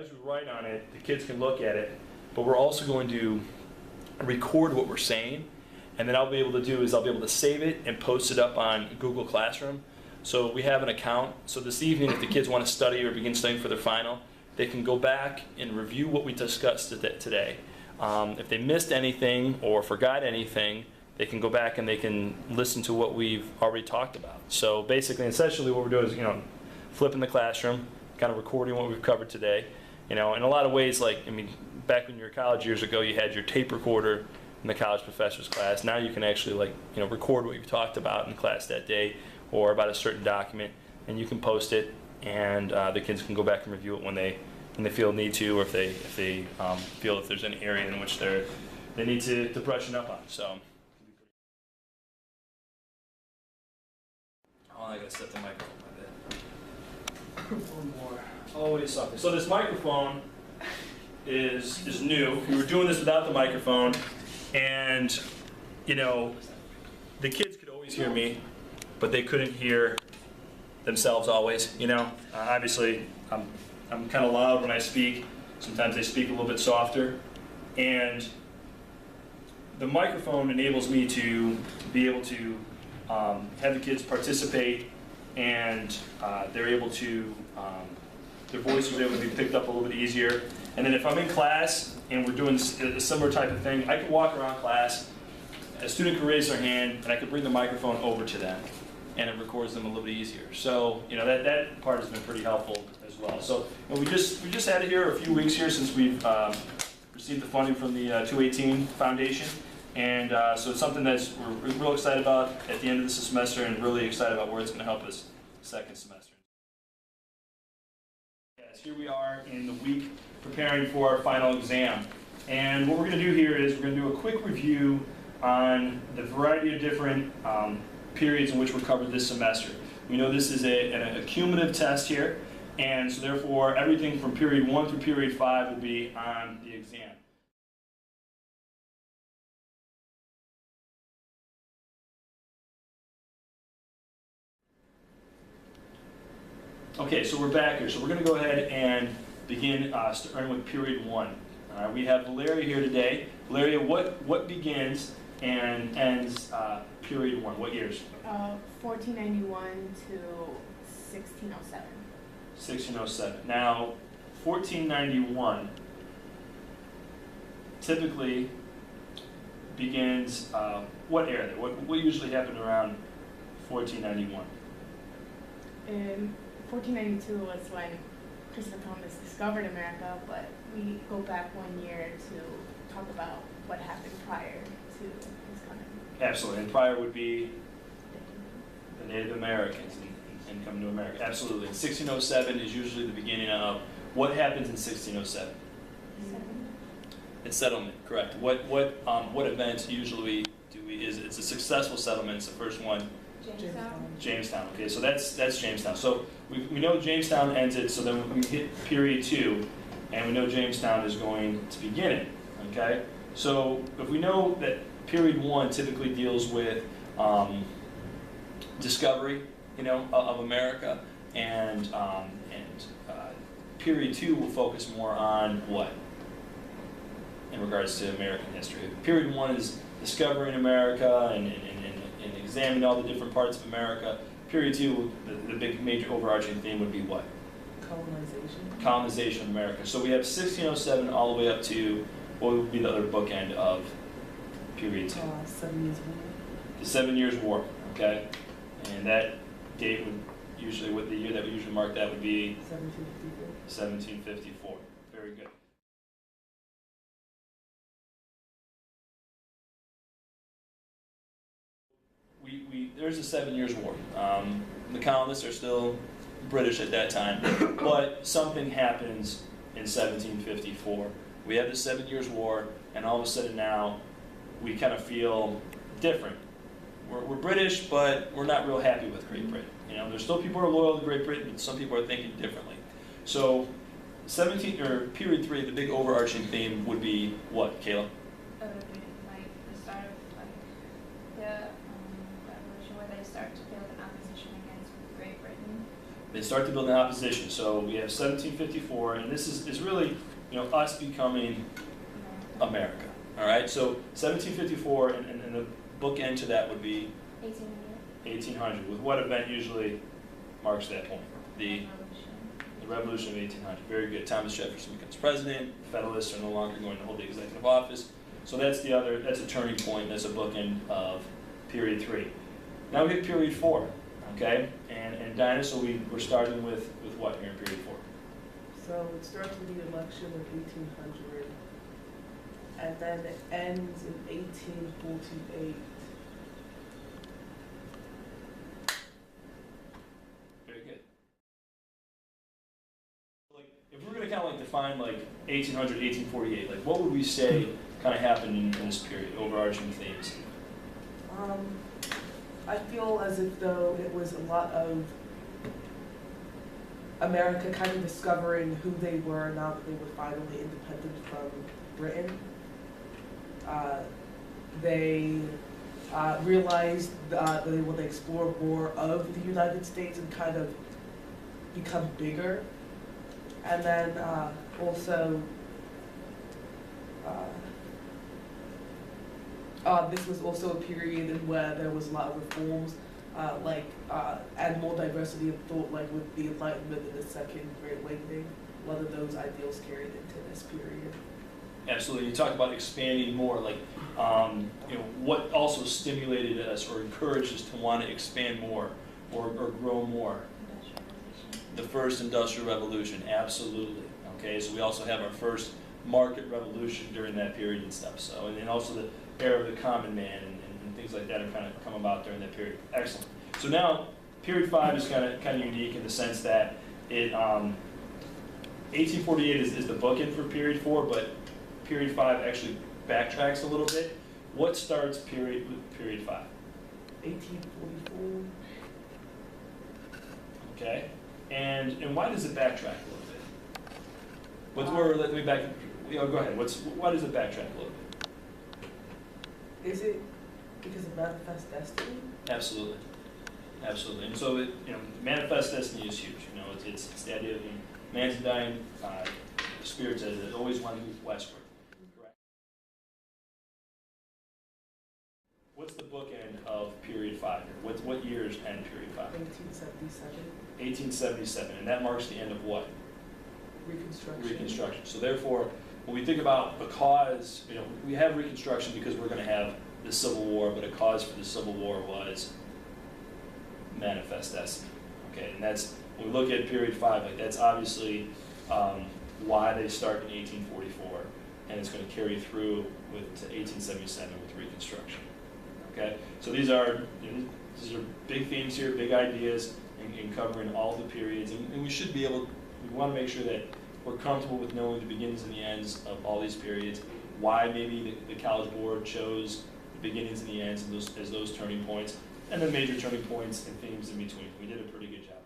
as we write on it, the kids can look at it, but we're also going to record what we're saying, and then I'll be able to save it and post it up on Google Classroom. So we have an account, so this evening if the kids want to study or begin studying for their final, they can go back and review what we discussed today. If they missed anything or forgot anything, they can go back and they can listen to what we've already talked about. So basically, essentially what we're doing is, flipping the classroom, kind of recording what we've covered today. In a lot of ways, back when you were in college years ago, you had your tape recorder in the college professor's class. Now you can actually record what you've talked about in class that day or about a certain document, and you can post it, and the kids can go back and review it when they feel need to, or if they feel if there's any area in which they need to brushing up on. So. Oh, I gotta set the microphone my bad. One more. Always something. So this microphone is new. We were doing this without the microphone, and the kids could always hear me, but they couldn't hear themselves always. Obviously I'm kind of loud when I speak. Sometimes they speak a little bit softer, and the microphone enables me to be able to have the kids participate, and they're able to, their voice is able to be picked up a little bit easier. And then if I'm in class and we're doing a similar type of thing, I can walk around class, a student can raise their hand, and I can bring the microphone over to them, and it records them a little bit easier. So that part has been pretty helpful as well. So we just had it here a few weeks here since we've received the funding from the 218 Foundation. And so it's something that we're real excited about at the end of this semester, and really excited about where it's going to help us second semester. Yes, here we are in the week preparing for our final exam. And what we're going to do here is we're going to do a quick review on the variety of different periods in which we're covered this semester. We know this is a cumulative test here, and so therefore everything from period 1 through period 5 will be on the exam. Okay, so we're back here. So we're going to go ahead and begin starting with period 1. We have Valeria here today. Valeria, what begins and ends period 1? What years? 1491 to 1607. 1607. Now, 1491 typically begins what era? What usually happened around 1491? 1492 was when Christopher Columbus discovered America, but we go back 1 year to talk about what happened prior to his coming. Absolutely, and prior would be the Native Americans and coming to America. Absolutely. And 1607 is usually the beginning of what happens in 1607. It's settlement, correct. What events usually do we? It's a successful settlement. It's the first one. Jamestown. Okay, so that's Jamestown. So we know Jamestown ends it. So then we hit period 2, and we know Jamestown is going to begin it. Okay. So if we know that period 1 typically deals with discovery, of America, and period 2 will focus more on what in regards to American history. Period 1 is discovering America and examining all the different parts of America. Period 2, the big major overarching theme would be what? Colonization. Colonization of America. So we have 1607 all the way up to what would be the other bookend of period 2? 7 Years' War. The 7 Years' War, okay? And that date would usually, the year that we usually mark that would be? 1754. 1754. Very good. There's the 7 Years' War. The colonists are still British at that time, but something happens in 1754. We have the 7 Years' War, and all of a sudden now we kind of feel different. We're British, but we're not real happy with Great Britain. There's still people who are loyal to Great Britain, but some people are thinking differently. So, period 3, the big overarching theme would be what, Kayla? The start of the revolution, where they start to build an opposition against Great Britain. They start to build an opposition. So we have 1754, and this is really, us becoming America. All right. So 1754, and the bookend to that would be 1800. With what event usually marks that point? The Revolution of 1800. Very good. Thomas Jefferson becomes president. The Federalists are no longer going to hold the executive office. So that's a turning point. That's a bookend of period 3. Now we hit period 4. Okay, and Dinah, so we're starting with what here in period 4? So it starts with the election of 1800, and then it ends in 1848. Very good. Like, if we're going to kind of like define like 1800, 1848, like what would we say kind of happened in this period, overarching themes? I feel as if though it was a lot of America kind of discovering who they were now that they were finally independent from Britain. They realized that they want to explore more of the United States and kind of become bigger. And then also this was also a period in where there was a lot of reforms, and more diversity of thought, like with the Enlightenment and the Second Great Awakening. A lot of those ideals carried into this period. Absolutely. You talked about expanding more, like, what also stimulated us or encouraged us to want to expand more or grow more? The first industrial revolution, absolutely. Okay, so we also have our first market revolution during that period and stuff. So, and then also the era of the common man and things like that are kind of come about during that period. Excellent. So now, period 5 is kind of unique in the sense that it 1848 is the bookend for period 4, but period 5 actually backtracks a little bit. What starts period 5? 1844. Okay, and why does it backtrack a little bit? Let me back. Go ahead. Why does it backtrack a little bit? Is it because of manifest destiny? Absolutely, absolutely. And so manifest destiny is huge. It's the idea of man's dying spirit says that always want to move westward. Correct. What's the bookend of period 5 here? What years end period 5? 1877. 1877, and that marks the end of what? Reconstruction. Reconstruction. So therefore, when we think about a cause, we have Reconstruction because we're going to have the Civil War, but a cause for the Civil War was manifest destiny. Okay, and that's, when we look at period 5, like that's obviously why they start in 1844, and it's going to carry through to 1877 with Reconstruction. Okay, so these are big themes here, big ideas, in covering all the periods, and we should be able. We want to make sure that we're comfortable with knowing the beginnings and the ends of all these periods, why maybe the College Board chose the beginnings and the ends as those turning points, and the major turning points and themes in between. We did a pretty good job.